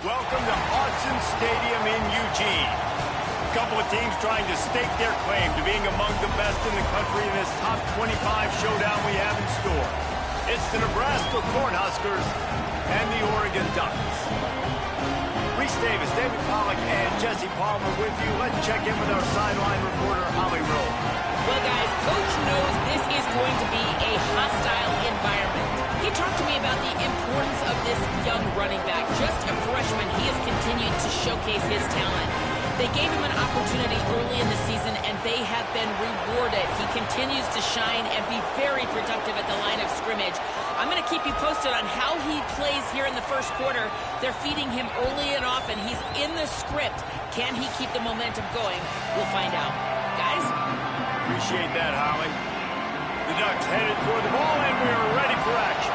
Welcome to Autzen Stadium in Eugene. A couple of teams trying to stake their claim to being among the best in the country in this top 25 showdown we have in store. It's the Nebraska Cornhuskers and the Oregon Ducks. Reese Davis, David Pollack, and Jesse Palmer with you. Let's check in with our sideline reporter, Holly Rowe. Well, guys, Coach knows this is going to be a hostile environment. He talked to me about the importance of this young running back. Just a freshman, he has continued to showcase his talent. They gave him an opportunity early in the season, and they have been rewarded. He continues to shine and be very productive at the line of scrimmage. I'm going to keep you posted on how he plays here in the first quarter. They're feeding him early and often. He's in the script. Can he keep the momentum going? We'll find out. Guys? Appreciate that, Holly. The Ducks headed toward the ball, and we are ready for action.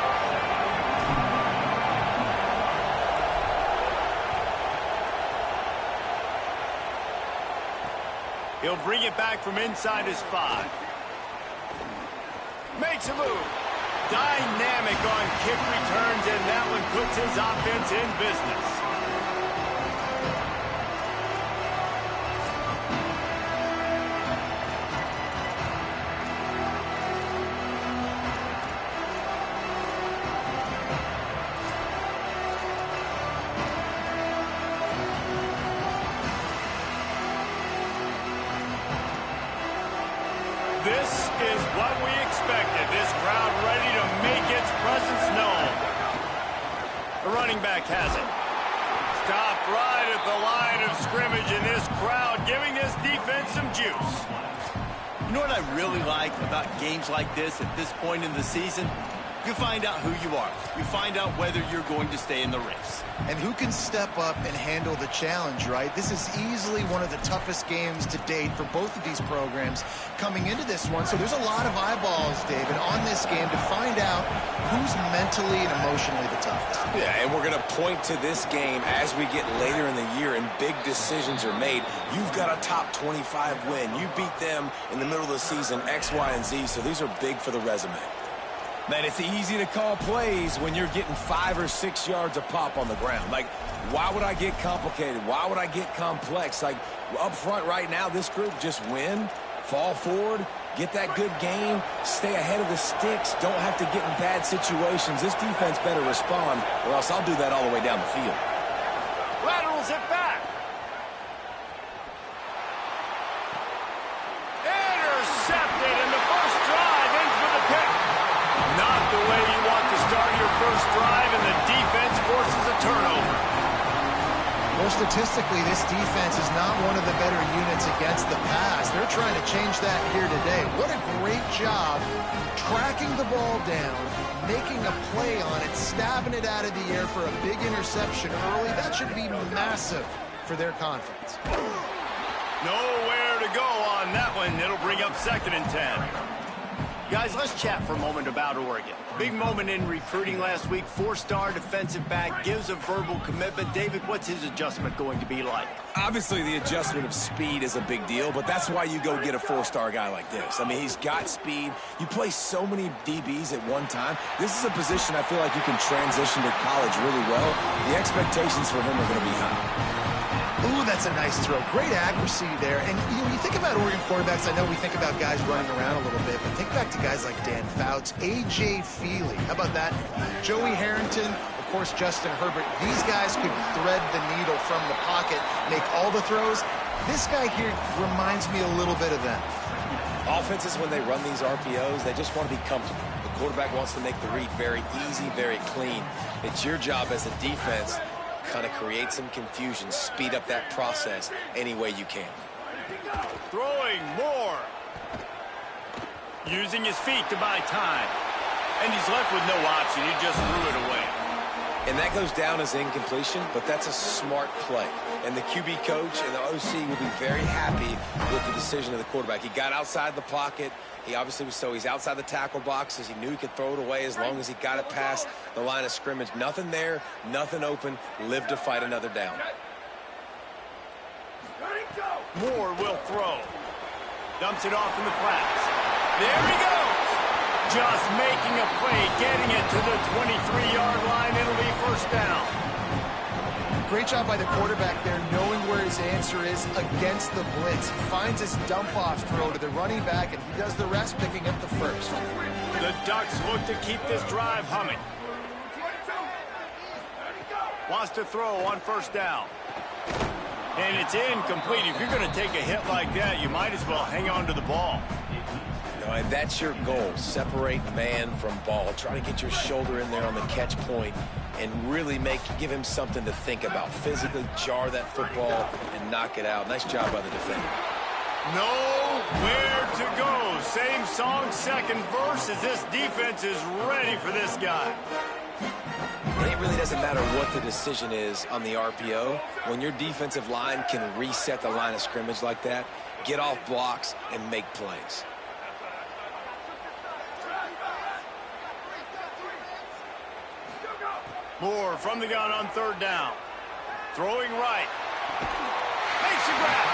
He'll bring it back from inside his 5. Makes a move. Dynamic on kick returns, and that one puts his offense in business. This is what we expected. This crowd ready to make its presence known. The running back has it. Stopped right at the line of scrimmage, and this crowd giving this defense some juice. You know what I really like about games like this at this point in the season? You find out who you are. You find out whether you're going to stay in the race. And who can step up and handle the challenge, right? This is easily one of the toughest games to date for both of these programs coming into this one. So there's a lot of eyeballs, David, on this game to find out who's mentally and emotionally the toughest. Yeah, and we're going to point to this game as we get later in the year and big decisions are made. You've got a top 25 win. You beat them in the middle of the season, X, Y, and Z, so these are big for the resume. Man, it's easy to call plays when you're getting 5 or 6 yards of pop on the ground. Like, why would I get complicated? Why would I get complex? Like, up front right now, this group just win, fall forward, get that good game, stay ahead of the sticks, don't have to get in bad situations. This defense better respond, or else I'll do that all the way down the field. Laterals it back. Intercepted, and the first drive ends with a pick. Not the way you want to start your first drive, and the defense forces a turnover. Well, statistically, this defense is not one of the better units against the pass. They're trying to change that here today. What a great job tracking the ball down, making a play on it, stabbing it out of the air for a big interception early. That should be massive for their confidence. Nowhere to go on that one. It'll bring up 2nd and 10. Guys, let's chat for a moment about Oregon. Big moment in recruiting last week. 4-star defensive back gives a verbal commitment. David, what's his adjustment going to be like? Obviously, the adjustment of speed is a big deal, but that's why you go get a 4-star guy like this. I mean, he's got speed. You play so many DBs at one time. This is a position I feel like you can transition to college really well. The expectations for him are going to be high. Ooh, that's a nice throw. Great accuracy there. And you think about Oregon quarterbacks, I know we think about guys running around a little bit, but think back to guys like Dan Fouts, A.J. Feely. How about that? Joey Harrington, of course, Justin Herbert. These guys could thread the needle from the pocket, make all the throws. This guy here reminds me a little bit of that. Offenses, when they run these RPOs, they just want to be comfortable. The quarterback wants to make the read very easy, very clean. It's your job as a defense kind of create some confusion, speed up that process any way you can. Throwing more. Using his feet to buy time. And he's left with no option. He just threw it away. And that goes down as incompletion, but that's a smart play. And the QB coach and the OC will be very happy with the decision of the quarterback. He got outside the pocket. He obviously was he's outside the tackle boxes. He knew he could throw it away as long as he got it past the line of scrimmage. Nothing there, nothing open. Live to fight another down. Moore will throw. Dumps it off in the flats. There he goes. Just making a play, getting it to the 23-yard line. It'll be 1st down. great job by the quarterback there, knowing where his answer is against the blitz. He finds his dump-off throw to the running back, and he does the rest, picking up the first. The Ducks look to keep this drive humming. Wants to throw on first down. And it's incomplete. If you're going to take a hit like that, you might as well hang on to the ball. You know, and that's your goal. Separate man from ball. Try to get your shoulder in there on the catch point and really give him something to think about. Physically jar that football and knock it out. Nice job by the defender. Nowhere to go. Same song, second verse, as this defense is ready for this guy. And it really doesn't matter what the decision is on the RPO. When your defensive line can reset the line of scrimmage like that, get off blocks and make plays. Moore from the gun on third down. Throwing right. Makes a grab.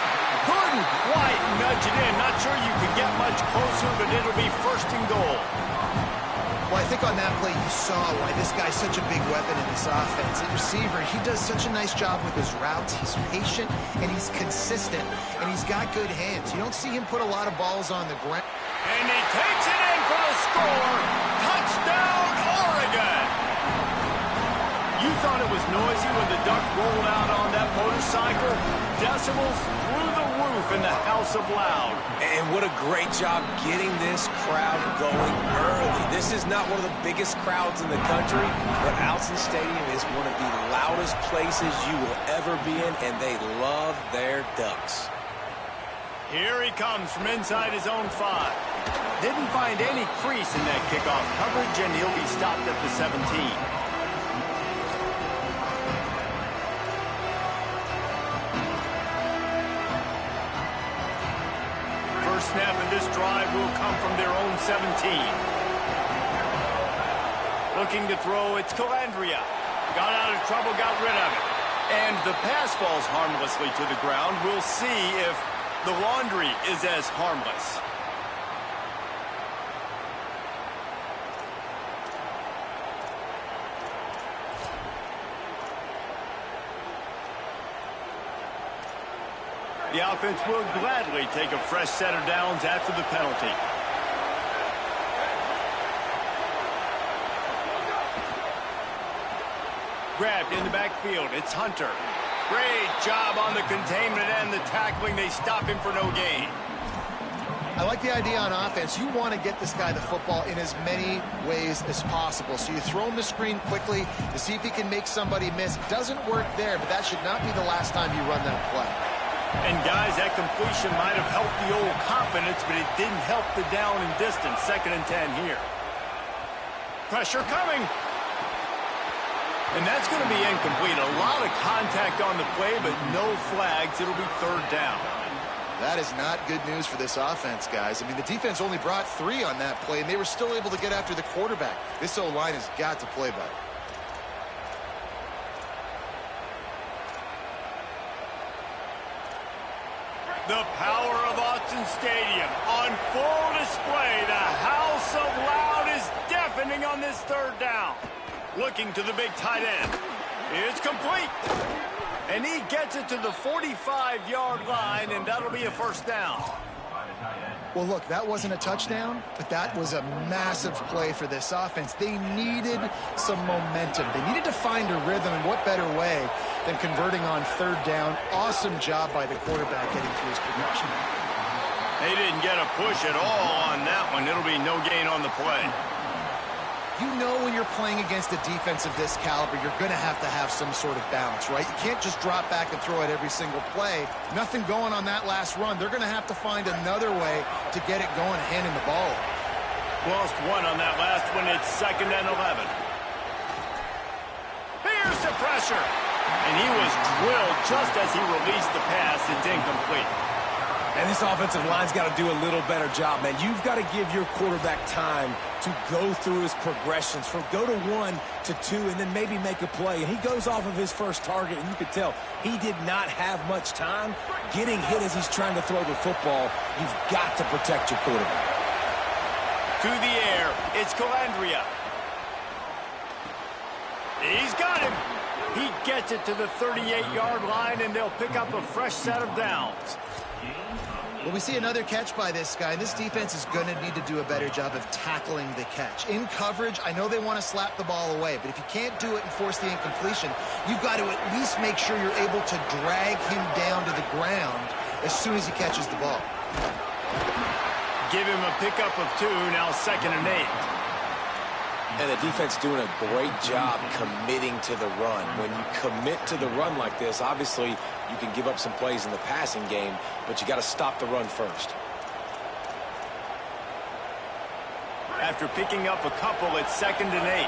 Couldn't quite nudge it in. Not sure you could get much closer, but it'll be first and goal. Well, I think on that play you saw why this guy's such a big weapon in this offense. At receiver, he does such a nice job with his routes. He's patient, and he's consistent, and he's got good hands. You don't see him put a lot of balls on the ground. And he takes it in for the score. Touchdown, Oregon! You thought it was noisy when the Duck rolled out on that motorcycle? Decibels through the roof in the House of Loud. And what a great job getting this crowd going early. This is not one of the biggest crowds in the country, but Alson Stadium is one of the loudest places you will ever be in, and they love their Ducks. Here he comes from inside his own 5. Didn't find any crease in that kickoff coverage, and he'll be stopped at the 17. Snap of this drive will come from their own 17. Looking to throw, it's Calandria. Got out of trouble, got rid of it. And the pass falls harmlessly to the ground. We'll see if the laundry is as harmless. The offense will gladly take a fresh set of downs after the penalty. Grabbed in the backfield. It's Hunter. Great job on the containment and the tackling. They stop him for no gain. I like the idea on offense. You want to get this guy the football in as many ways as possible. So you throw him the screen quickly to see if he can make somebody miss. It doesn't work there, but that should not be the last time you run that play. And guys, that completion might have helped the old confidence, but it didn't help the down and distance. 2nd and 10 here. Pressure coming. And that's going to be incomplete. A lot of contact on the play, but no flags. It'll be 3rd down. That is not good news for this offense, guys. I mean, the defense only brought 3 on that play, and they were still able to get after the quarterback. This O-line has got to play better. The power of Autzen Stadium on full display. The House of Loud is deafening on this 3rd down. Looking to the big tight end. It's complete. And he gets it to the 45-yard line, and that'll be a 1st down. Well, look, that wasn't a touchdown, but that was a massive play for this offense. They needed some momentum. They needed to find a rhythm, and what better way than converting on 3rd down. Awesome job by the quarterback getting through his progression. They didn't get a push at all on that one. It'll be no gain on the play. You know when you're playing against a defense of this caliber, you're going to have some sort of balance, right? You can't just drop back and throw it every single play. Nothing going on that last run. They're going to have to find another way to get it going, handing the ball. Lost 1 on that last one. It's 2nd and 11. Here's the pressure. And he was drilled just as he released the pass. It's incomplete. And this offensive line's got to do a little better job, man. You've got to give your quarterback time to go through his progressions, from go to 1 to 2, and then maybe make a play. And he goes off of his first target, and you could tell he did not have much time getting hit as he's trying to throw the football. You've got to protect your quarterback. To the air, it's Calandria. He's got him. He gets it to the 38-yard line, and they'll pick up a fresh set of downs. Well, we see another catch by this guy. This defense is going to need to do a better job of tackling the catch. In coverage, I know they want to slap the ball away, but if you can't do it and force the incompletion, you've got to at least make sure you're able to drag him down to the ground as soon as he catches the ball. Give him a pickup of 2, now 2nd and 8. And the defense doing a great job committing to the run. When you commit to the run like this, obviously you can give up some plays in the passing game, but you got to stop the run first. After picking up a couple, it's 2nd and 8.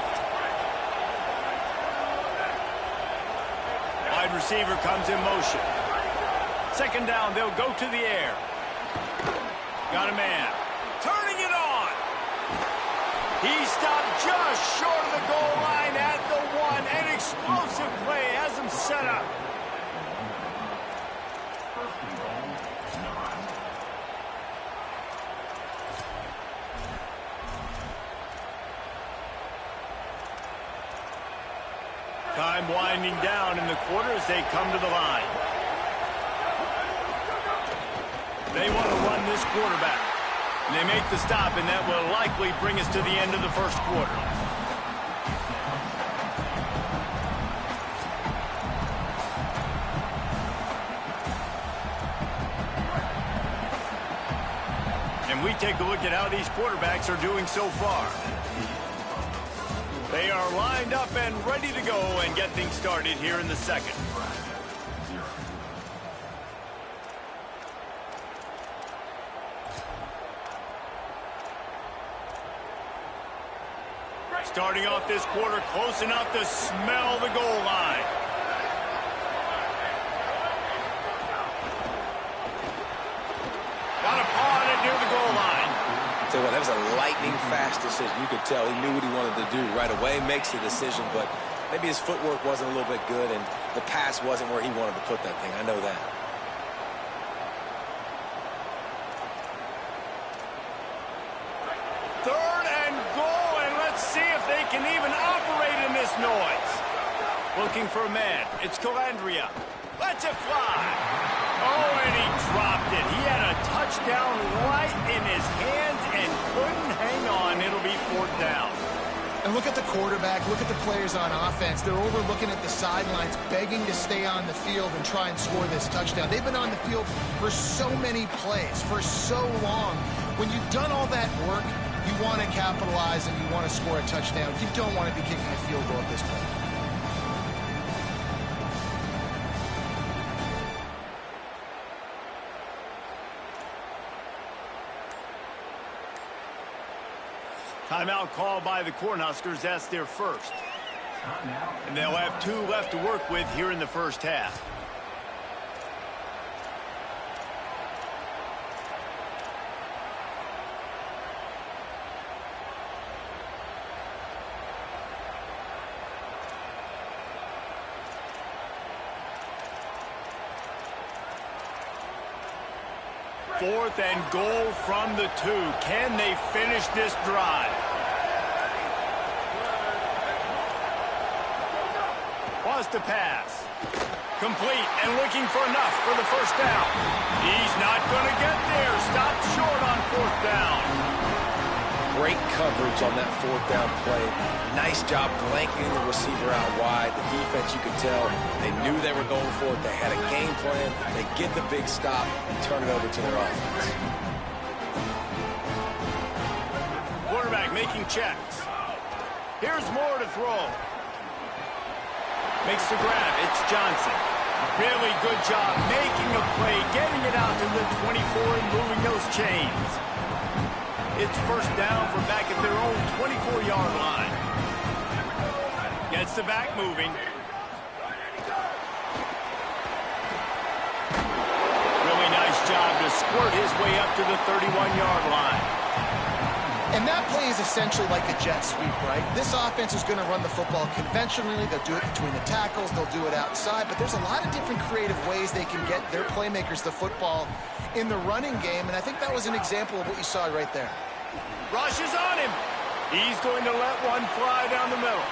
Wide receiver comes in motion. 2nd down, they'll go to the air. Got a man. Turning it on. He stopped just short of the goal line at the 1. An explosive play has him set up. Time winding down in the quarter as they come to the line. They want to run this quarterback. And they make the stop, and that will likely bring us to the end of the first quarter. And we take a look at how these quarterbacks are doing so far. They are lined up and ready to go and get things started here in the second. Starting off this quarter close enough to smell the goal line. Got a paw on it near the goal line. Tell you what, that was a lightning fast decision. You could tell he knew what he wanted to do right away, makes the decision, but maybe his footwork wasn't a little bit good and the pass wasn't where he wanted to put that thing. I know that. Can even operate in this noise. Looking for a man. It's Calandria. Lets it fly. Oh, and he dropped it. He had a touchdown right in his hands and couldn't hang on. It'll be 4th down. And look at the quarterback. Look at the players on offense. They're overlooking at the sidelines, begging to stay on the field and try and score this touchdown. They've been on the field for so many plays, for so long. When you've done all that work, you want to capitalize and you want to score a touchdown. You don't want to be kicking a field goal at this point. Timeout called by the Cornhuskers. That's their first. And they'll have 2 left to work with here in the first half. Fourth and goal from the 2. Can they finish this drive? Was to pass. Complete and looking for enough for the first down. He's not going to get there. Stopped short on 4th down. Great coverage on that 4th down play. Nice job blanketing the receiver out wide. The defense, you could tell, they knew they were going for it. They had a game plan. They get the big stop and turn it over to their offense. Quarterback making checks. Here's more to throw. Makes the grab. It's Johnson. Really good job making a play, getting it out to the 24 and moving those chains. It's first down from back at their own 24-yard line. Gets the back moving. Really nice job to squirt his way up to the 31-yard line. And that play is essentially like a jet sweep, right? This offense is going to run the football conventionally. They'll do it between the tackles. They'll do it outside. But there's a lot of different creative ways they can get their playmakers the football in the running game. And I think that was an example of what you saw right there. Rush is on him. He's going to let one fly down the middle.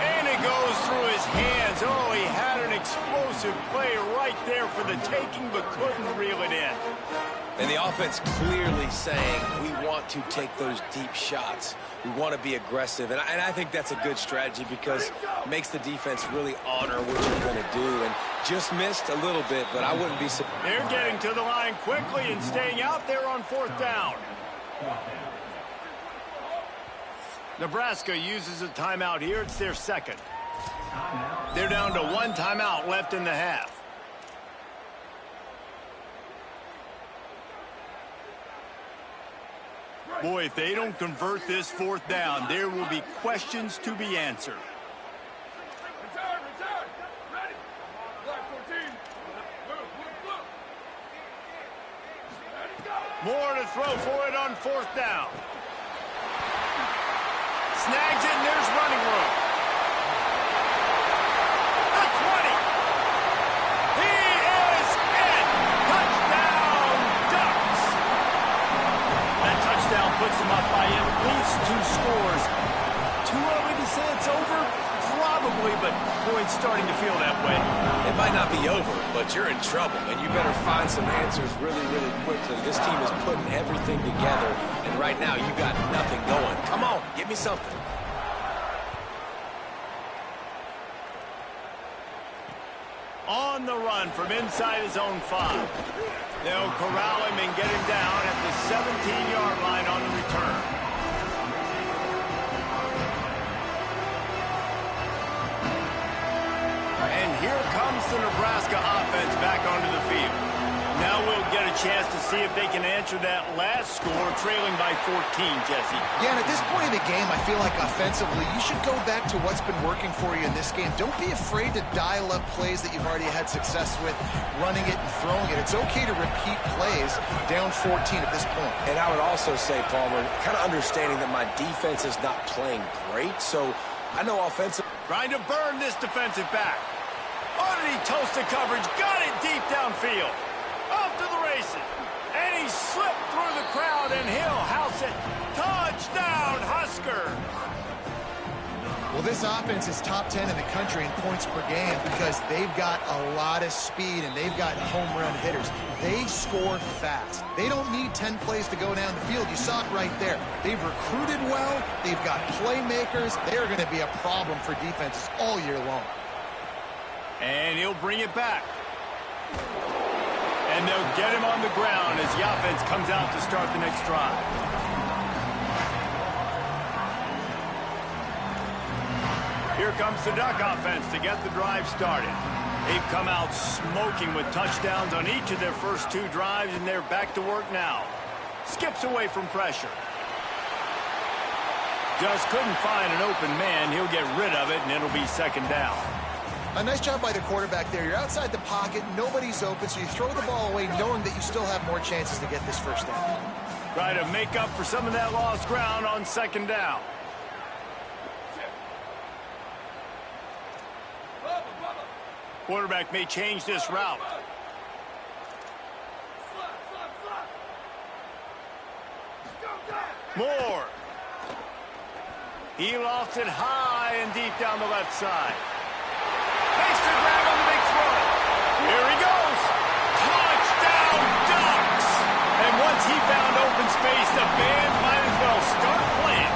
And it goes through his hands. Oh, he had an explosive play right there for the taking, but couldn't reel it in. And the offense clearly saying, we want to take those deep shots. We want to be aggressive. And I think that's a good strategy because it makes the defense really honor what you're going to do. And just missed a little bit, but I wouldn't be surprised. They're getting to the line quickly and staying out there on 4th down. Nebraska uses a timeout here. It's their second. They're down to 1 timeout left in the half. Boy, if they don't convert this 4th down, there will be questions to be answered. More to throw for it on 4th down. Snags it, and there's running room. The 20. He is in. Touchdown, Ducks. That touchdown puts them up by at least 2 scores. Too early to say it's over? Probably, but boy, it's starting to feel that way. It might not be over, but you're in trouble, and you better find some answers really, really quickly. This team is putting everything together, and right now you got nothing going. Come on, give me something. On the run from inside his own 5. They'll corral him and get him down at the 17-yard line on the return. And here comes the Nebraska offense back onto the field. Now we'll get a chance to see if they can answer that last score, trailing by 14, Jesse. Yeah, and at this point in the game, I feel like offensively, you should go back to what's been working for you in this game. Don't be afraid to dial up plays that you've already had success with, running it and throwing it. It's okay to repeat plays down 14 at this point. And I would also say, Palmer, kind of understanding that my defense is not playing great, so I know offensive. Trying to burn this defensive back. Oh, did he toast the coverage? Got it deep downfield. Off to the races. And he slipped through the crowd, and he'll house it. Touchdown, Husker. Well, this offense is top 10 in the country in points per game because they've got a lot of speed and they've got home run hitters. They score fast. They don't need 10 plays to go down the field. You saw it right there. They've recruited well. They've got playmakers. They're going to be a problem for defenses all year long. And he'll bring it back. And they'll get him on the ground as the offense comes out to start the next drive. Here comes the Duck offense to get the drive started. They've come out smoking with touchdowns on each of their first 2 drives, and they're back to work now. Skips away from pressure. Just couldn't find an open man. He'll get rid of it, and it'll be 2nd down. A nice job by the quarterback there. You're outside the pocket, nobody's open, so you throw the ball away knowing that you still have more chances to get this 1st down. Try to make up for some of that lost ground on 2nd down. Quarterback may change this route. Moore. He lofts it high and deep down the left side. Makes the grab on the big throw. Here he goes. Touchdown, Ducks! And once he found open space, the band might as well start playing.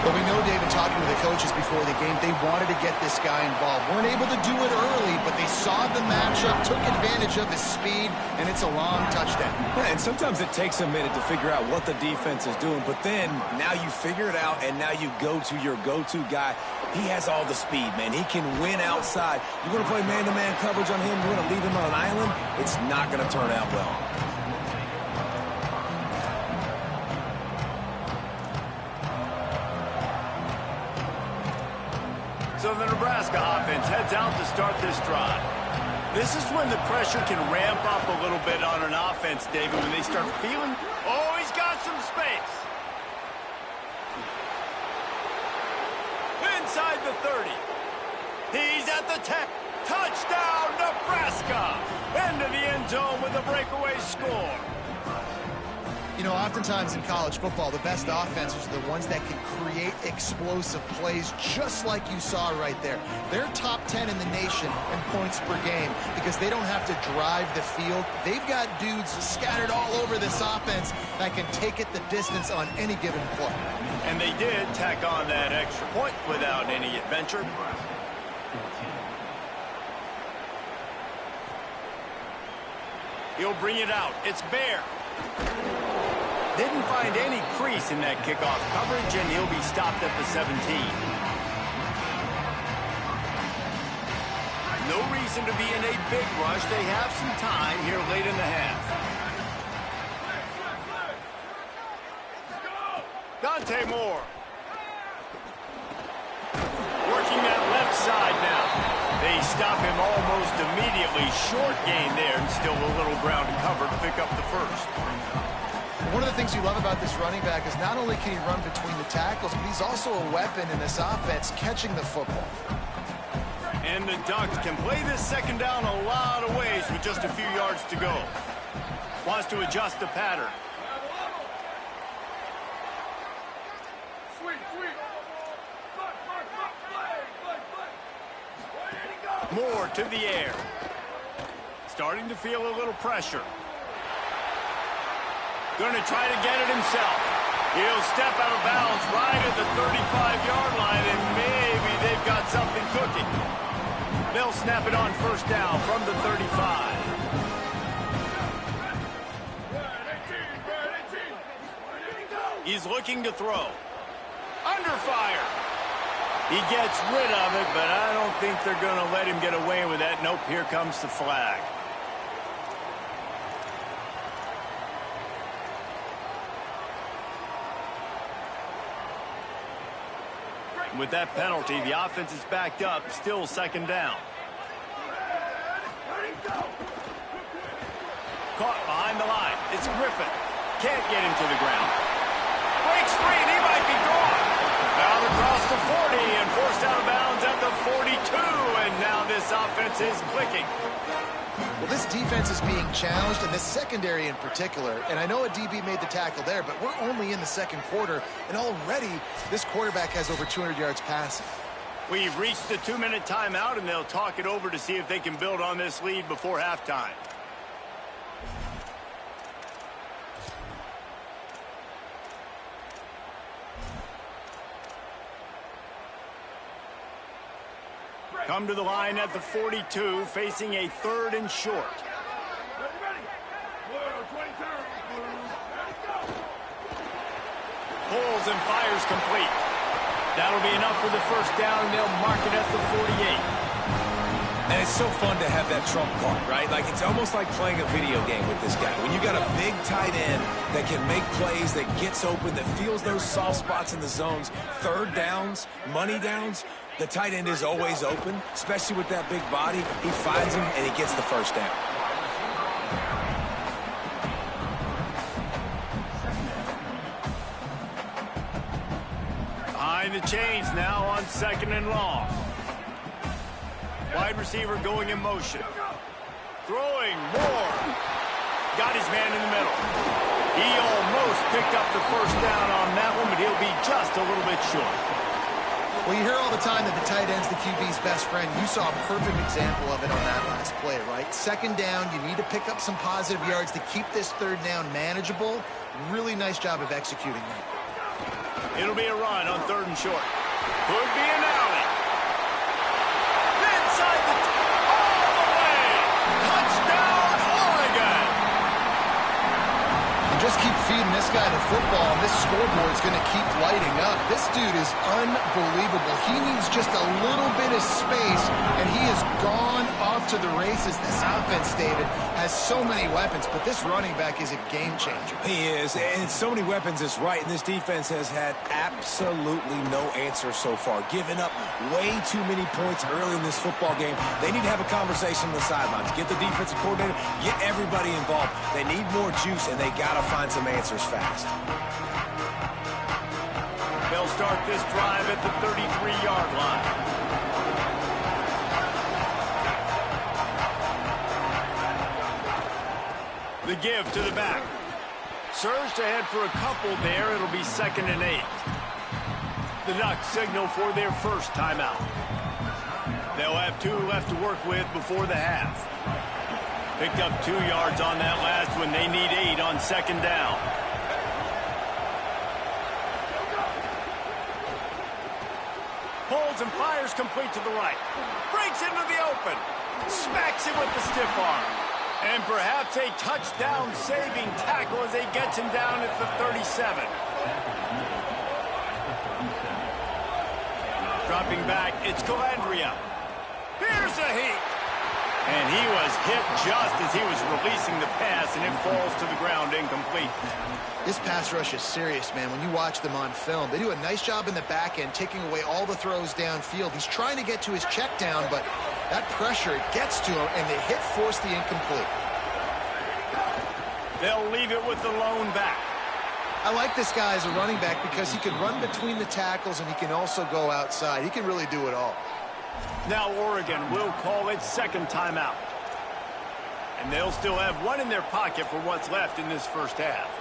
Well, we know, David, talking to the coaches before the game, they wanted to get this guy involved. Weren't able to do it early, but they saw the matchup, took advantage of his speed, and it's a long touchdown. Yeah, and sometimes it takes a minute to figure out what the defense is doing, but then now you figure it out, and now you go to your go-to guy. He has all the speed, man. He can win outside. You want to play man-to-man coverage on him, you want to leave him on an island, it's not going to turn out well. So the Nebraska offense heads out to start this drive. This is when the pressure can ramp up a little bit on an offense, David, when they start feeling, oh, he's got some space. Inside the 30. He's at the 10. Touchdown, Nebraska! Into the end zone with a breakaway score. You know, oftentimes in college football, the best offenses are the ones that can create explosive plays, just like you saw right there. They're top 10 in the nation in points per game because they don't have to drive the field. They've got dudes scattered all over this offense that can take it the distance on any given play. And they did tack on that extra point without any adventure. He'll bring it out. It's Bear. Didn't find any crease in that kickoff coverage, and he'll be stopped at the 17. No reason to be in a big rush. They have some time here late in the half. Dante Moore. Working that left side now. They stop him almost immediately. Short gain there, and still a little ground to cover to pick up the first. One of the things you love about this running back is not only can he run between the tackles, but he's also a weapon in this offense catching the football. And the Ducks can play this second down a lot of ways with just a few yards to go. Wants to adjust the pattern. Moore to the air. Starting to feel a little pressure. Going to try to get it himself. He'll step out of bounds right at the 35-yard line, and maybe they've got something cooking. They'll snap it on first down from the 35. He's looking to throw. Under fire. He gets rid of it, but I don't think they're going to let him get away with that. Nope, here comes the flag. With that penalty, the offense is backed up, still second down. Caught behind the line. It's Griffin. Can't get him to the ground. Breaks free, and he might be gone. Out across the 40 and forced out of bounds at the 42, and now this offense is clicking. Well, this defense is being challenged, and this secondary in particular. And I know a DB made the tackle there, but we're only in the second quarter, and already this quarterback has over 200 yards passing. We've reached the 2-minute timeout, and they'll talk it over to see if they can build on this lead before halftime. Come to the line at the 42, facing a 3rd and short. Pulls and fires complete. That'll be enough for the first down, and they'll mark it at the 48. And it's so fun to have that trump card, right? Like, it's almost like playing a video game with this guy. When you got a big tight end that can make plays, that gets open, that feels those soft spots in the zones, 3rd downs, money downs, the tight end is always open, especially with that big body. He finds him, and he gets the first down. Behind the chains now on 2nd and long. Wide receiver going in motion. Throwing more. Got his man in the middle. He almost picked up the first down on that one, but he'll be just a little bit short. Well, you hear all the time that the tight end's the QB's best friend. You saw a perfect example of it on that last play, right? Second down, you need to pick up some positive yards to keep this 3rd down manageable. Really nice job of executing that. It'll be a run on 3rd and short. Could be an alley. Inside the all the way. Touchdown, Oregon. You just keep feeding this guy the football, and this scoreboard's going to keep lighting up. This dude is unbelievable. He needs just a little bit of space, and he has gone off to the races. This offense, David, has so many weapons, but this running back is a game changer. He is, and so many weapons is right, and this defense has had absolutely no answer so far. Giving up way too many points early in this football game. They need to have a conversation on the sidelines. Get the defensive coordinator, get everybody involved. They need more juice, and they got to find some answers fast. They'll start this drive at the 33-yard line. The give to the back. Surged ahead for a couple there. It'll be 2nd and 8. The Ducks signal for their first timeout. They'll have 2 left to work with before the half. Picked up 2 yards on that last one. They need 8 on 2nd down. Pulls and fires complete to the right. Breaks into the open. Smacks him with the stiff arm. And perhaps a touchdown-saving tackle as he gets him down at the 37. Dropping back, it's Calandria. Here's a heat. And he was hit just as he was releasing the pass, and it falls to the ground incomplete. This pass rush is serious, man. When you watch them on film, they do a nice job in the back end, taking away all the throws downfield. He's trying to get to his check down, but that pressure gets to him, and the hit forced the incomplete. They'll leave it with the lone back. I like this guy as a running back because he can run between the tackles, and he can also go outside. He can really do it all. Now Oregon will call its 2nd timeout. And they'll still have 1 in their pocket for what's left in this first half.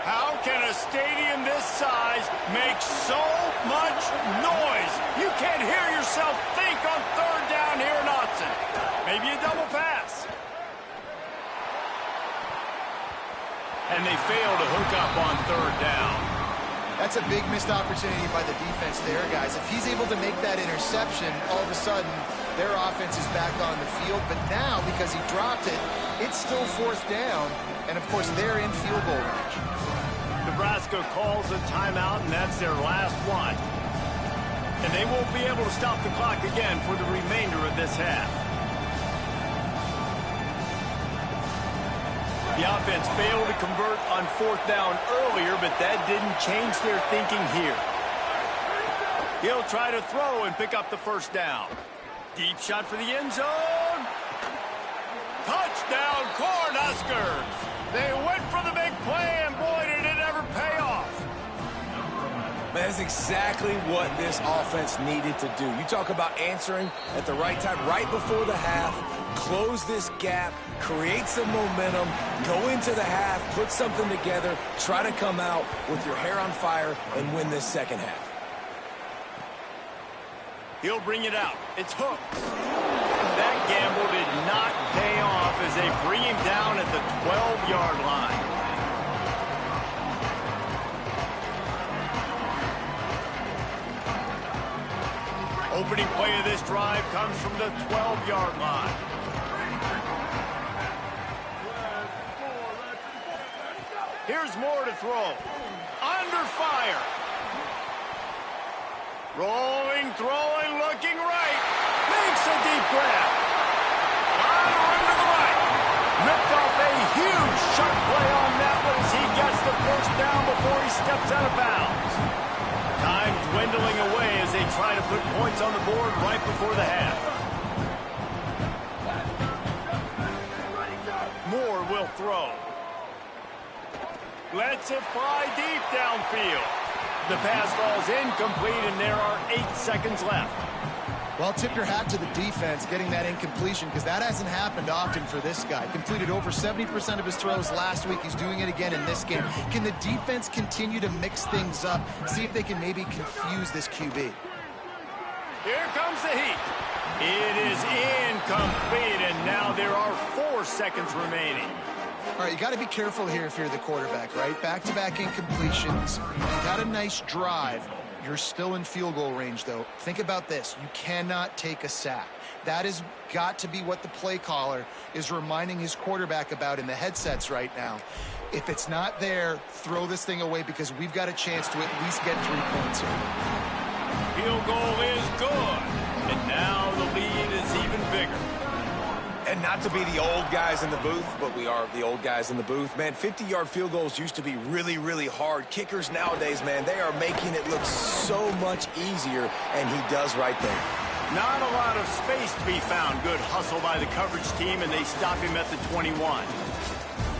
How can a stadium this size make so much noise? You can't hear yourself think on 3rd down here in Autzen. Maybe a double pass. And they fail to hook up on 3rd down. That's a big missed opportunity by the defense there, guys. If he's able to make that interception, all of a sudden, their offense is back on the field. But now, because he dropped it, it's still 4th down. And, of course, they're in field goal range. Nebraska calls a timeout, and that's their last one. And they won't be able to stop the clock again for the remainder of this half. The offense failed to convert on 4th down earlier, but that didn't change their thinking here. He'll try to throw and pick up the 1st down. Deep shot for the end zone. Touchdown, Cornhuskers! They went for the big play, and boy, did it ever pay off. Man, that's exactly what this offense needed to do. You talk about answering at the right time, right before the half, close this gap, create some momentum, go into the half, put something together, try to come out with your hair on fire and win this 2nd half. He'll bring it out. It's hooked. That gamble did not pay off as they bring him down at the 12-yard line. Opening play of this drive comes from the 12-yard line. Here's more to throw. Under fire. Rolling, throwing, looking right. Makes a deep grab. On a run to the right. Ripped off a huge shot play on that one as he gets the 1st down before he steps out of bounds. Time dwindling away as they try to put points on the board right before the half. Moore will throw. Lets it fly deep downfield. The pass falls incomplete, and there are 8 seconds left. Well, tip your hat to the defense getting that incompletion, because that hasn't happened often for this guy. Completed over 70% of his throws last week. He's doing it again in this game. Can the defense continue to mix things up, see if they can maybe confuse this QB? Here comes the heat. It is incomplete, and now there are 4 seconds remaining. All right, you got to be careful here if you're the quarterback, right? Back-to-back incompletions. You got a nice drive. You're still in field goal range, though. Think about this. You cannot take a sack. That has got to be what the play caller is reminding his quarterback about in the headsets right now. If it's not there, throw this thing away because we've got a chance to at least get 3 points here. Field goal is good. And now the lead is even bigger. And not to be the old guys in the booth, but we are the old guys in the booth. Man, 50-yard field goals used to be really, really hard. Kickers nowadays, man, they are making it look so much easier, and he does right there. Not a lot of space to be found. Good hustle by the coverage team, and they stop him at the 21.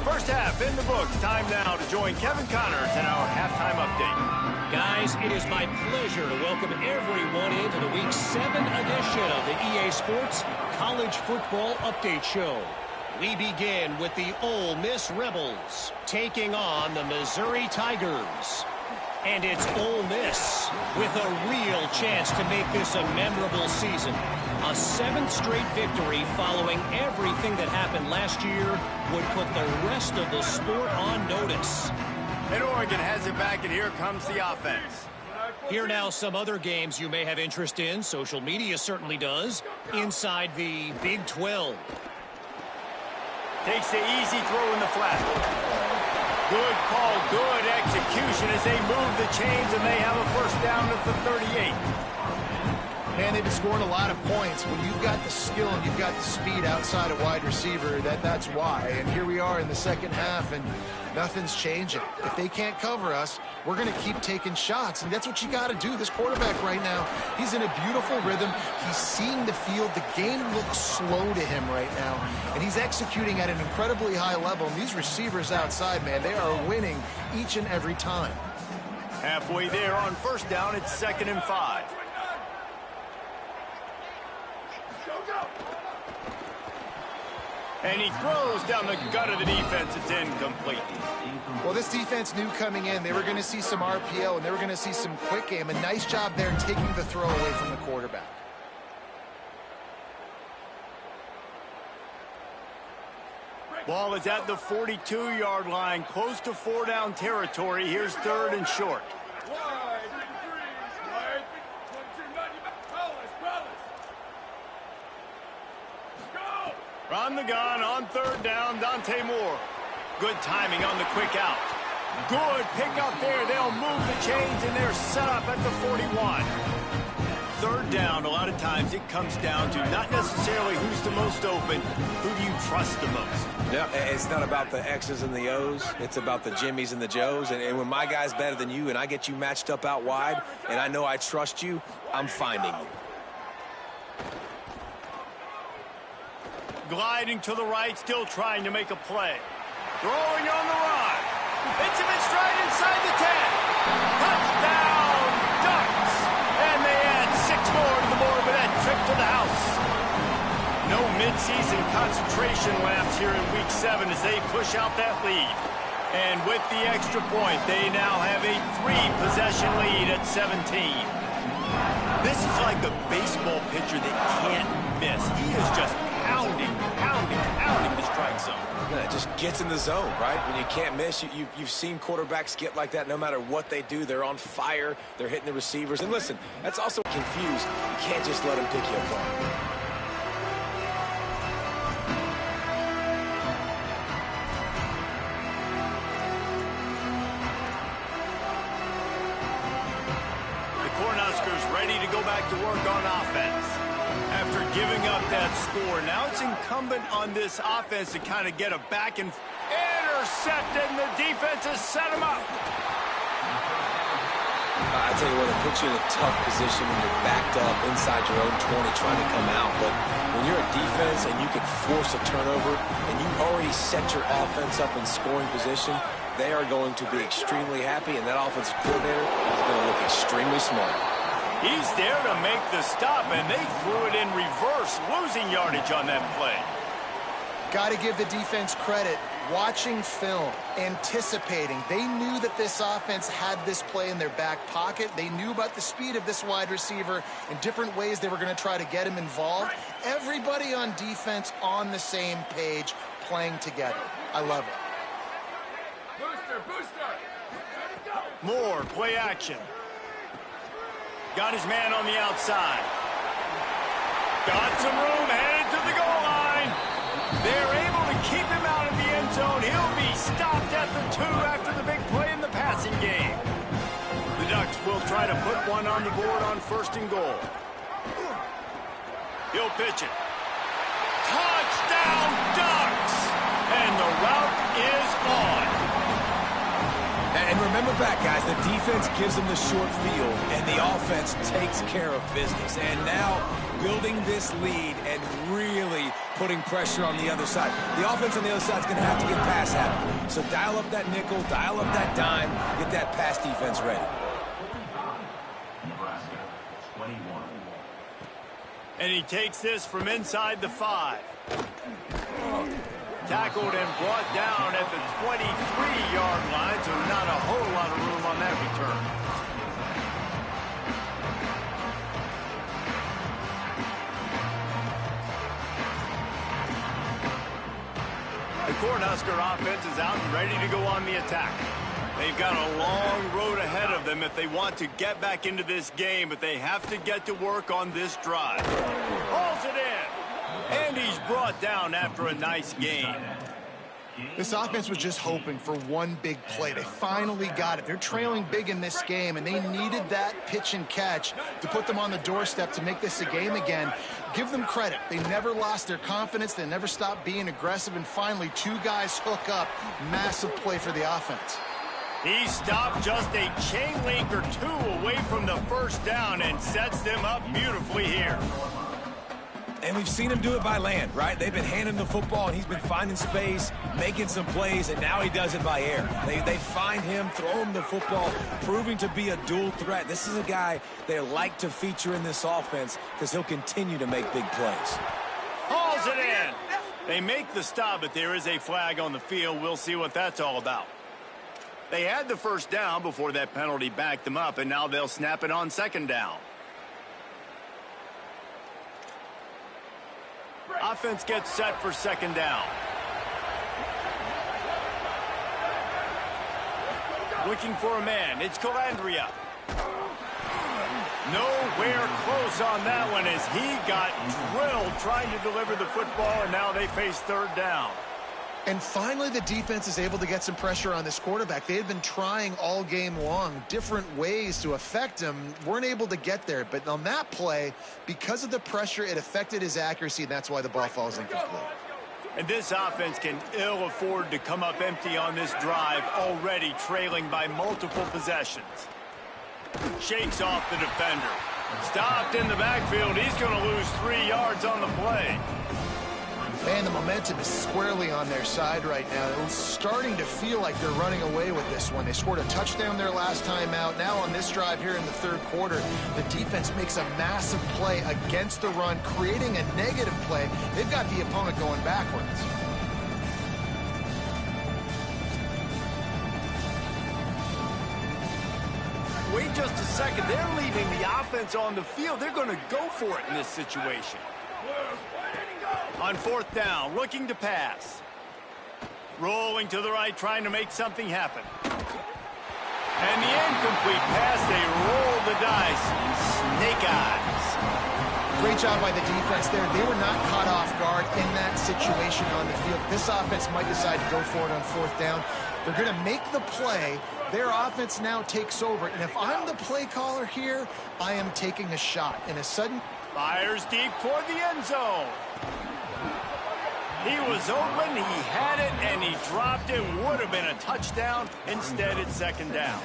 First half in the books. Time now to join Kevin Connors in our halftime update. Guys, it is my pleasure to welcome everyone into the Week 7 edition of the EA Sports College Football Update Show. We begin with the Ole Miss Rebels taking on the Missouri Tigers. And it's Ole Miss with a real chance to make this a memorable season. A 7th straight victory following everything that happened last year would put the rest of the sport on notice. And Oregon has it back, and here comes the offense. Here now some other games you may have interest in. Social media certainly does. Inside the Big 12. Takes the easy throw in the flat. Good call, good execution as they move the chains, and they have a first down at the 38. Man, they've been scoring a lot of points. When you've got the skill and you've got the speed outside of wide receiver, that's why. And here we are in the second half, and nothing's changing. If they can't cover us, we're going to keep taking shots, and that's what you got to do. This quarterback right now, he's in a beautiful rhythm. He's seeing the field. The game looks slow to him right now, and he's executing at an incredibly high level. And these receivers outside, man, they are winning each and every time. Halfway there on first down, it's 2nd and 5. And he throws down the gut of the defense. It's incomplete. Well, this defense knew coming in they were going to see some RPO and they were going to see some quick game. A nice job there taking the throw away from the quarterback. Ball is at the 42-yard line, close to 4-down territory. Here's 3rd and short. On the gun, on 3rd down, Dante Moore. Good timing on the quick out. Good pick up there. They'll move the chains, and they're set up at the 41. 3rd down, a lot of times it comes down to not necessarily who's the most open, who do you trust the most? Yeah, it's not about the X's and the O's. It's about the Jimmies and the Joes. And when my guy's better than you and I get you matched up out wide, and I know I trust you, I'm finding you. Gliding to the right, still trying to make a play. Throwing on the run. Hits him in stride inside the 10. Touchdown, Ducks. And they add 6 more to the board with that trip to the house. No midseason concentration lapse here in Week 7 as they push out that lead. And with the extra point, they now have a 3-possession lead at 17. This is like a baseball pitcher that can't miss. He is just pounding the strike zone. Yeah, it just gets in the zone, right? When you can't miss, you've seen quarterbacks get like that no matter what they do. They're on fire. They're hitting the receivers. And listen, that's also confused. You can't just let them pick you apart. Ready to go back to work on offense. After giving up that score, now it's incumbent on this offense to kind of get a back and intercepted, and the defense has set him up. I tell you what, it puts you in a tough position when you're backed up inside your own 20 trying to come out. But when you're a defense and you can force a turnover and you already set your offense up in scoring position, they are going to be extremely happy, and that offensive coordinator is going to look extremely smart. He's there to make the stop, and they threw it in reverse, losing yardage on that play. Got to give the defense credit. Watching film, anticipating. They knew that this offense had this play in their back pocket. They knew about the speed of this wide receiver and different ways they were going to try to get him involved. Everybody on defense on the same page, playing together. I love it. Booster. Moore, play action. Got his man on the outside. Got some room, headed to the goal line. They're able to keep him out of the end zone. He'll be stopped at the 2 after the big play in the passing game. The Ducks will try to put one on the board on 1st and goal. He'll pitch it. Touchdown, Ducks! And the route is on. And remember back, guys, the defense gives them the short field, and the offense takes care of business. And now building this lead and really putting pressure on the other side. The offense on the other side is going to have to get pass happy. So dial up that nickel, dial up that dime, get that pass defense ready. And he takes this from inside the 5. Tackled and brought down at the 23-yard line, so not a whole lot of room on that return. The Cornhusker offense is out and ready to go on the attack. They've got a long road ahead of them if they want to get back into this game, but they have to get to work on this drive. Hauls it in, and he's brought down after a nice gain. This offense was just hoping for one big play. They finally got it. They're trailing big in this game, and they needed that pitch and catch to put them on the doorstep to make this a game again. Give them credit. They never lost their confidence. They never stopped being aggressive, and finally 2 guys hook up. Massive play for the offense. He stopped just a chain link or 2 away from the first down and sets them up beautifully here. And we've seen him do it by land, right? They've been handing the football, and he's been finding space, making some plays, and now he does it by air. They find him, throw him the football, proving to be a dual threat. This is a guy they like to feature in this offense because he'll continue to make big plays. Hauls it in. They make the stop, but there is a flag on the field. We'll see what that's all about. They had the first down before that penalty backed them up, and now they'll snap it on second down. Offense gets set for second down. Looking for a man. It's Calandria. Nowhere close on that one as he got drilled trying to deliver the football, and now they face third down. And finally, the defense is able to get some pressure on this quarterback. They had been trying all game long different ways to affect him. Weren't able to get there. But on that play, because of the pressure, it affected his accuracy, and that's why the ball falls incomplete. And this offense can ill afford to come up empty on this drive, already trailing by multiple possessions. Shakes off the defender. Stopped in the backfield. He's going to lose 3 yards on the play. Man, the momentum is squarely on their side right now. It's starting to feel like they're running away with this one. They scored a touchdown their last time out. Now on this drive here in the third quarter, the defense makes a massive play against the run, creating a negative play. They've got the opponent going backwards. Wait just a second. They're leaving the offense on the field. They're going to go for it in this situation. On fourth down, looking to pass. Rolling to the right, trying to make something happen. And the incomplete pass, they roll the dice. Snake eyes. Great job by the defense there. They were not caught off guard in that situation on the field. This offense might decide to go for it on fourth down. They're going to make the play. Their offense now takes over. And if I'm the play caller here, I am taking a shot. And a sudden... Fires deep toward the end zone. He was open, he had it, and he dropped it. Would have been a touchdown. Instead, it's second down.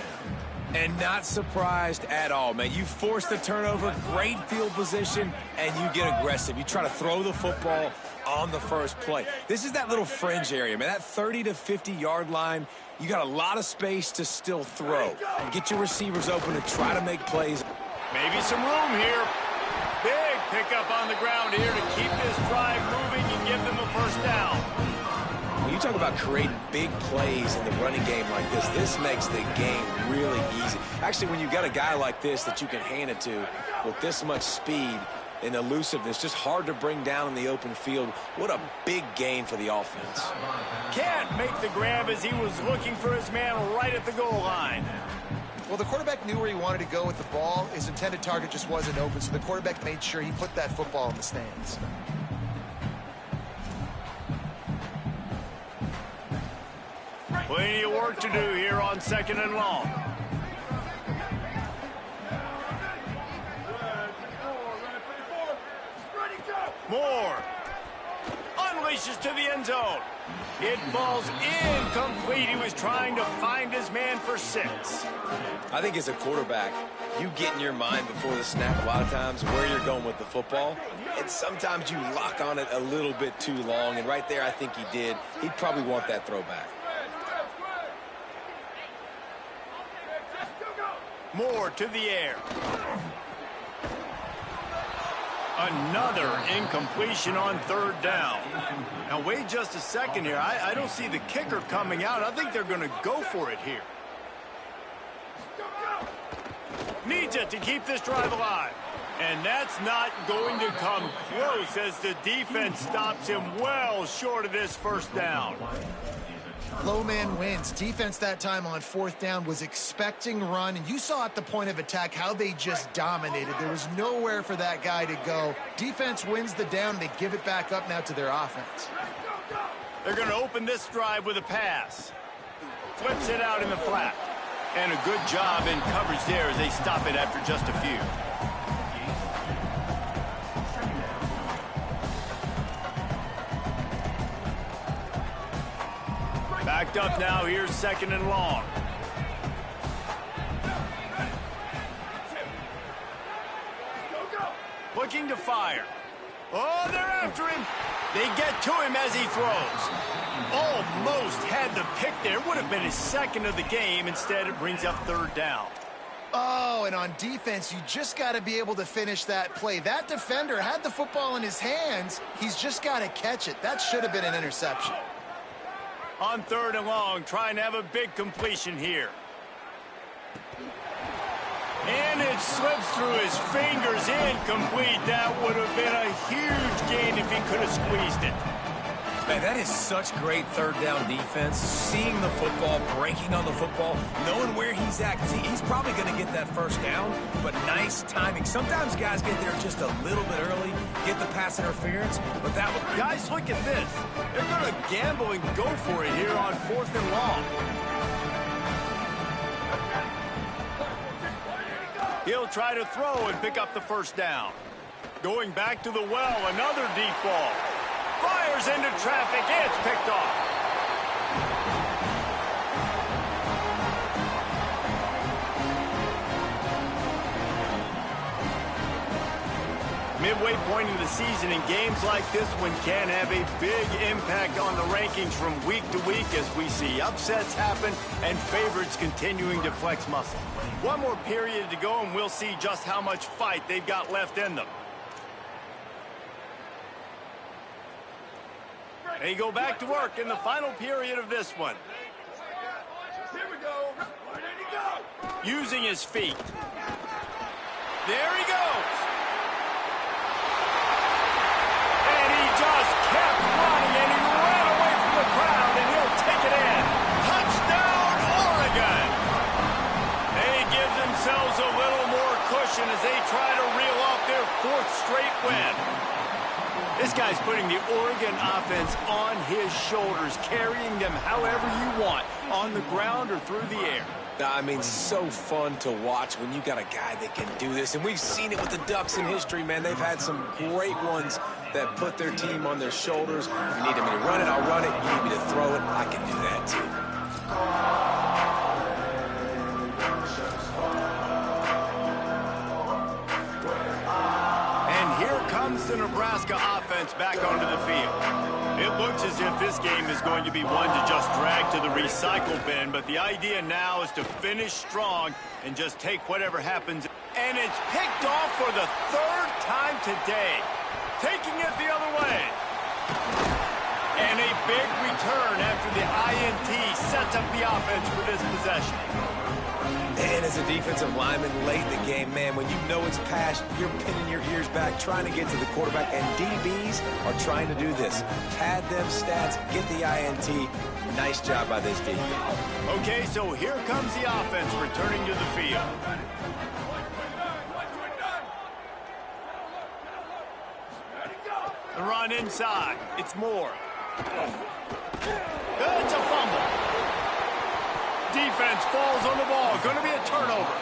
And not surprised at all, man. You force the turnover, great field position, and you get aggressive. You try to throw the football on the first play. This is that little fringe area, man. That 30 to 50-yard line, you got a lot of space to still throw. Get your receivers open and try to make plays. Maybe some room here. Big pickup on the ground here to keep this drive moving and give them a first down. When you talk about creating big plays in the running game like this makes the game really easy. Actually, when you've got a guy like this that you can hand it to with this much speed and elusiveness, just hard to bring down in the open field, what a big gain for the offense. Can't make the grab as he was looking for his man right at the goal line. Well, the quarterback knew where he wanted to go with the ball. His intended target just wasn't open, so the quarterback made sure he put that football in the stands. Plenty of work to do here on second and long. Moore unleashes to the end zone. It falls incomplete. He was trying to find his man for 6. I think as a quarterback, you get in your mind before the snap a lot of times where you're going with the football. And sometimes you lock on it a little bit too long. And right there, I think he did. He'd probably want that throwback. Moore to the air. Another incompletion on third down. Now, wait just a second here. I don't see the kicker coming out. I think they're going to go for it here. Needs it to keep this drive alive. And that's not going to come close as the defense stops him well short of this first down. Low man wins. Defense that time on fourth down was expecting run, and you saw at the point of attack how they just dominated. There was nowhere for that guy to go. Defense wins the down. They give it back up now to their offense. They're going to open this drive with a pass. Flips it out in the flat. And a good job in coverage there as they stop it after just a few. Backed up now. Here's second and long. Looking to fire. Oh, they're after him. They get to him as he throws. Almost had the pick there. Would have been his second of the game. Instead, it brings up third down. Oh, and on defense, you just got to be able to finish that play. That defender had the football in his hands. He's just got to catch it. That should have been an interception. On third and long, trying to have a big completion here. And it slips through his fingers, incomplete. That would have been a huge gain if he could have squeezed it. Man, that is such great third down defense. Seeing the football, breaking on the football, knowing where he's at. Because he's probably going to get that first down, but nice timing. Sometimes guys get there just a little bit early, get the pass interference, but that was... Guys, look at this. They're going to gamble and go for it here on fourth and long. He'll try to throw and pick up the first down. Going back to the well, another deep ball. Fires into traffic. It's picked off. Midway point in the season, and games like this one can have a big impact on the rankings from week to week as we see upsets happen and favorites continuing to flex muscle. One more period to go, and we'll see just how much fight they've got left in them. They go back to work in the final period of this one. Here we go. Where did he go? Using his feet. There he goes. And he just kept running, and he ran away from the crowd, and he'll take it in. Touchdown, Oregon. They give themselves a little more cushion as they try to reel off their fourth straight win. This guy's putting the Oregon offense on his shoulders, carrying them however you want, on the ground or through the air. I mean, so fun to watch when you got a guy that can do this. And we've seen it with the Ducks in history, man. They've had some great ones that put their team on their shoulders. You need me to run it, I'll run it. You need me to throw it, I can do that too. The Nebraska offense back onto the field. It looks as if this game is going to be one to just drag to the recycle bin, but the idea now is to finish strong and just take whatever happens. And it's picked off for the third time today. Taking it the other way. And a big return after the INT sets up the offense for this possession. And as a defensive lineman late in the game, man, when you know it's past, you're pinning your ears back, trying to get to the quarterback, and DBs are trying to do this. Pad them stats, get the INT. Nice job by this defense. Okay, so here comes the offense returning to the field. The run inside. It's Moore. It's a fumble. Defense falls on the ball. Going to be a turnover.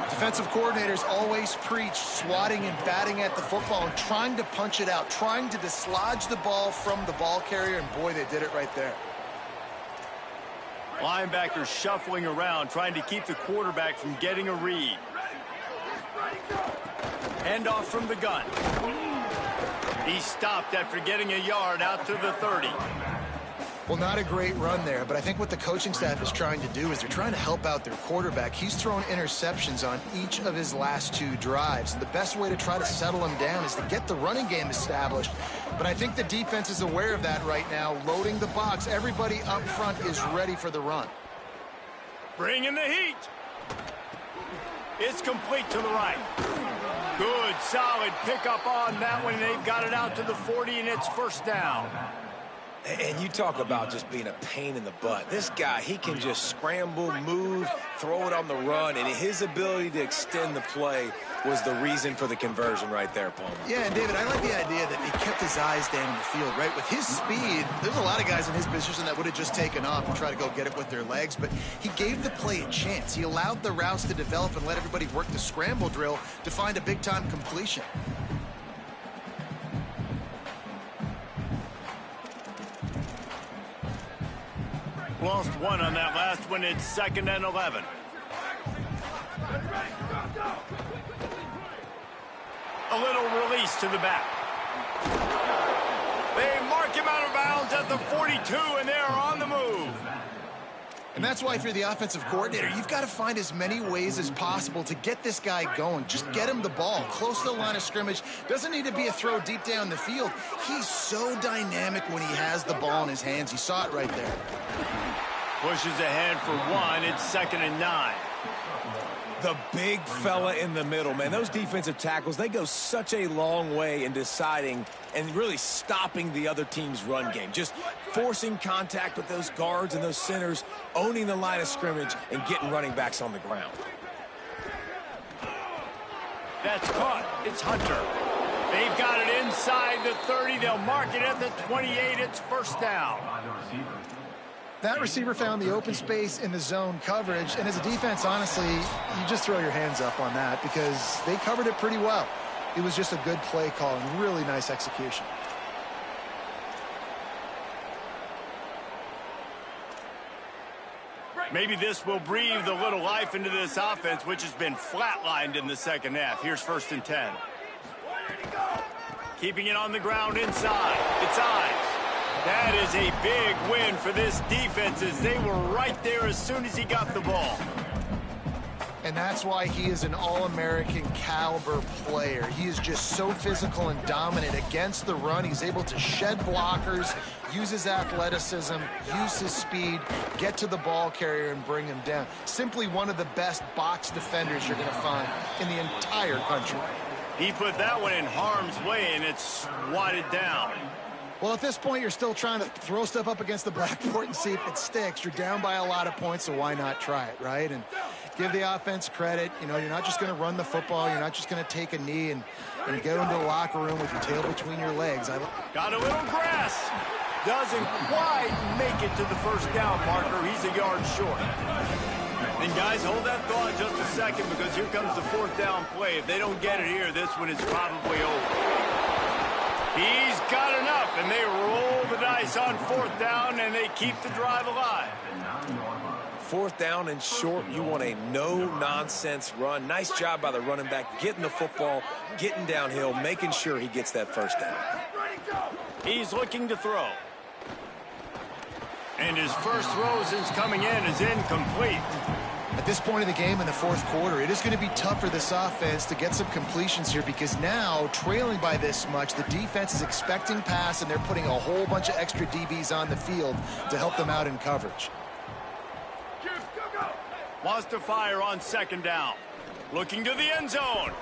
Defensive coordinators always preach swatting and batting at the football and trying to punch it out, trying to dislodge the ball from the ball carrier, and boy, they did it right there. Linebackers shuffling around, trying to keep the quarterback from getting a read. Hand off from the gun. He stopped after getting a yard out to the 30. Well, not a great run there, but I think what the coaching staff is trying to do is they're trying to help out their quarterback. He's thrown interceptions on each of his last 2 drives. The best way to try to settle him down is to get the running game established. But I think the defense is aware of that right now, loading the box. Everybody up front is ready for the run. Bring in the heat. It's complete to the right. Good, solid pickup on that one. They've got it out to the 40, and it's first down. And you talk about just being a pain in the butt. This guy, he can just scramble, move, throw it on the run, and his ability to extend the play was the reason for the conversion right there, Paul. Yeah, and David, I like the idea that he kept his eyes down in the field, right? With his speed, there's a lot of guys in his position that would have just taken off and tried to go get it with their legs, but he gave the play a chance. He allowed the routes to develop and let everybody work the scramble drill to find a big-time completion. Lost one on that last one. It's 2nd and 11. A little release to the back. They mark him out of bounds at the 42, and they're on the move. And that's why if you're the offensive coordinator, you've got to find as many ways as possible to get this guy going. Just get him the ball close to the line of scrimmage. Doesn't need to be a throw deep down the field. He's so dynamic when he has the ball in his hands. You saw it right there. Pushes ahead for 1. It's 2nd and 9. The big fella in the middle, man. Those defensive tackles, they go such a long way in deciding and really stopping the other team's run game. Just forcing contact with those guards and those centers, owning the line of scrimmage, and getting running backs on the ground. That's caught. It's Hunter. They've got it inside the 30. They'll mark it at the 28. It's first down. That receiver found the open space in the zone coverage, and as a defense, honestly, you just throw your hands up on that because they covered it pretty well. It was just a good play call and really nice execution. Maybe this will breathe a little life into this offense, which has been flatlined in the second half. Here's 1st and 10. Keeping it on the ground inside. It's Ives. That is a big win for this defense as they were right there as soon as he got the ball. And that's why he is an All-American caliber player. He is just so physical and dominant against the run. He's able to shed blockers, use his athleticism, use his speed, get to the ball carrier and bring him down. Simply one of the best box defenders you're going to find in the entire country. He put that one in harm's way, and it's swatted down. Well, at this point, you're still trying to throw stuff up against the blackboard and see if it sticks. You're down by a lot of points, so why not try it, right? And give the offense credit. You know, you're not just going to run the football. You're not just going to take a knee and go into the locker room with your tail between your legs. Got a little grass. Doesn't quite make it to the first down marker. He's a yard short. And guys, hold that thought just a second because here comes the 4th down play. If they don't get it here, this one is probably over. He's got enough, and they roll the dice on 4th down, and they keep the drive alive. 4th down and short, you want a no-nonsense run. Nice job by the running back, getting the football, getting downhill, making sure he gets that first down. He's looking to throw. And his first throw since coming in is incomplete. At this point in the game in the 4th quarter, it is going to be tough for this offense to get some completions here because now, trailing by this much, the defense is expecting pass, and they're putting a whole bunch of extra DBs on the field to help them out in coverage. Wants to fire on 2nd down. Looking to the end zone.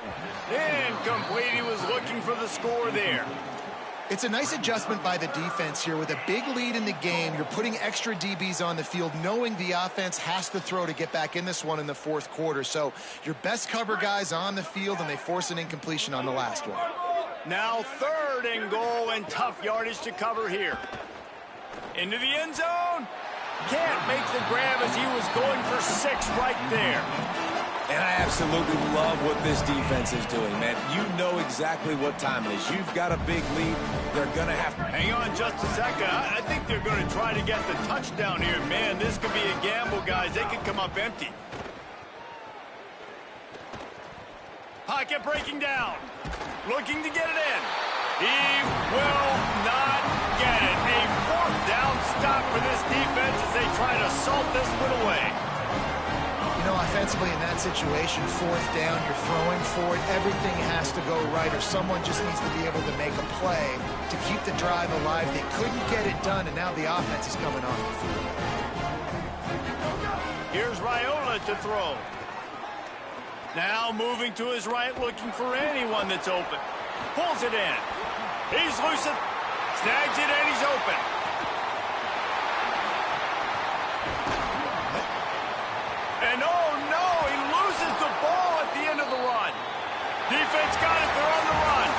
Incomplete. He was looking for the score there. It's a nice adjustment by the defense here. With a big lead in the game, you're putting extra DBs on the field, knowing the offense has to throw to get back in this one in the 4th quarter. So your best cover guys on the field, and they force an incompletion on the last one. Now 3rd and goal, and tough yardage to cover here. Into the end zone. Can't make the grab as he was going for 6 right there. And I absolutely love what this defense is doing, man. You know exactly what time it is. You've got a big lead. They're going to have to... Hang on just a second. I think they're going to try to get the touchdown here. Man, this could be a gamble, guys. They could come up empty. Pocket breaking down. Looking to get it in. He will not get it. A 4th down stop for this defense as they try to salt this one away. You know, offensively in that situation, fourth down, you're throwing for it. Everything has to go right, or someone just needs to be able to make a play to keep the drive alive. They couldn't get it done, and now the offense is coming off the field. Here's Raiola to throw. Now moving to his right, looking for anyone that's open. Pulls it in. He's loose. Snags it, and he's open. And oh no, he loses the ball at the end of the run. Defense got it, they're on the run.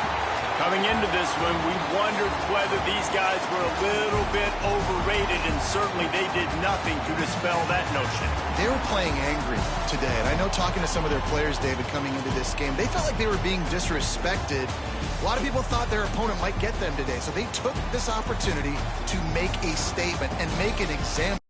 Coming into this one, we wondered whether these guys were a little bit overrated, and certainly they did nothing to dispel that notion. They were playing angry today, and I know talking to some of their players, David, coming into this game, they felt like they were being disrespected. A lot of people thought their opponent might get them today, so they took this opportunity to make a statement and make an example.